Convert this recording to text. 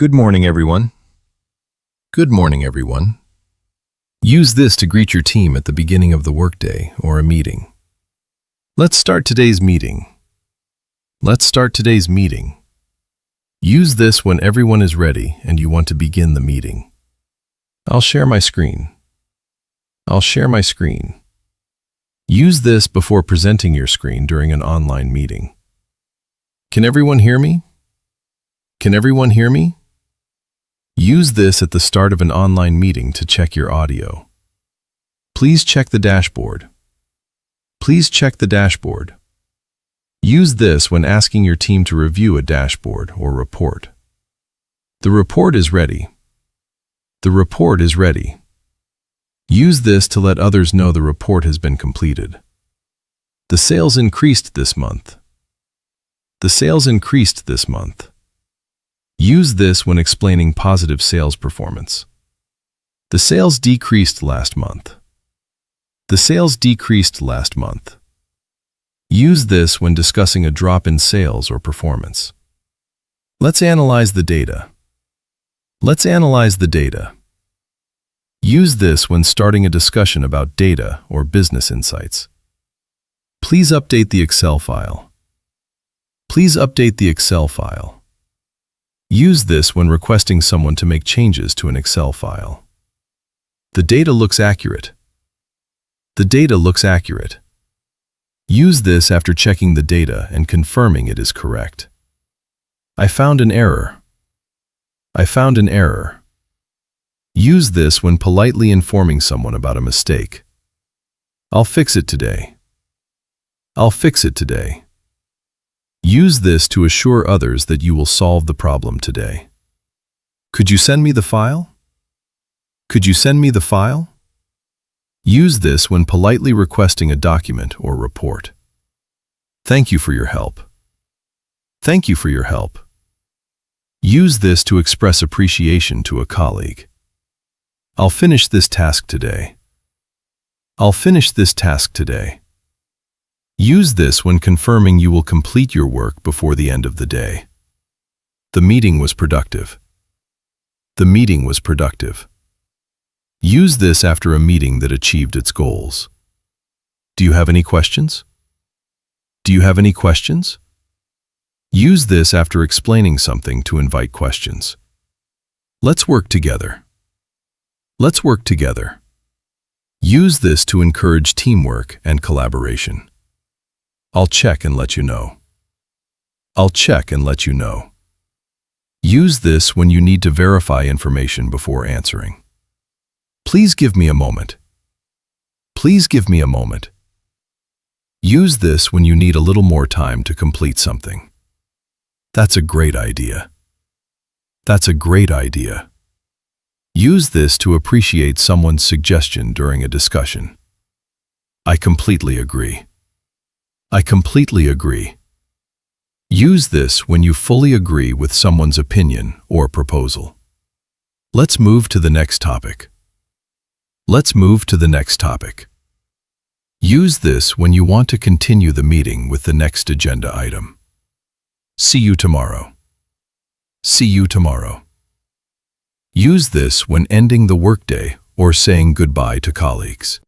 Good morning, everyone. Good morning, everyone. Use this to greet your team at the beginning of the workday or a meeting. Let's start today's meeting. Let's start today's meeting. Use this when everyone is ready and you want to begin the meeting. I'll share my screen. I'll share my screen. Use this before presenting your screen during an online meeting. Can everyone hear me? Can everyone hear me? Use this at the start of an online meeting to check your audio. Please check the dashboard. Please check the dashboard. Use this when asking your team to review a dashboard or report. The report is ready. The report is ready. Use this to let others know the report has been completed. The sales increased this month. The sales increased this month. Use this when explaining positive sales performance. The sales decreased last month. The sales decreased last month. Use this when discussing a drop in sales or performance. Let's analyze the data. Let's analyze the data. Use this when starting a discussion about data or business insights. Please update the Excel file. Please update the Excel file. Use this when requesting someone to make changes to an Excel file. The data looks accurate. The data looks accurate. Use this after checking the data and confirming it is correct. I found an error. I found an error. Use this when politely informing someone about a mistake. I'll fix it today. I'll fix it today. Use this to assure others that you will solve the problem today. Could you send me the file? Could you send me the file? Use this when politely requesting a document or report. Thank you for your help. Thank you for your help. Use this to express appreciation to a colleague. I'll finish this task today. I'll finish this task today. Use this when confirming you will complete your work before the end of the day. The meeting was productive. The meeting was productive. Use this after a meeting that achieved its goals. Do you have any questions? Do you have any questions? Use this after explaining something to invite questions. Let's work together. Let's work together. Use this to encourage teamwork and collaboration. I'll check and let you know. I'll check and let you know. Use this when you need to verify information before answering. Please give me a moment. Please give me a moment. Use this when you need a little more time to complete something. That's a great idea. That's a great idea. Use this to appreciate someone's suggestion during a discussion. I completely agree. I completely agree. Use this when you fully agree with someone's opinion or proposal. Let's move to the next topic. Let's move to the next topic. Use this when you want to continue the meeting with the next agenda item. See you tomorrow. See you tomorrow. Use this when ending the workday or saying goodbye to colleagues.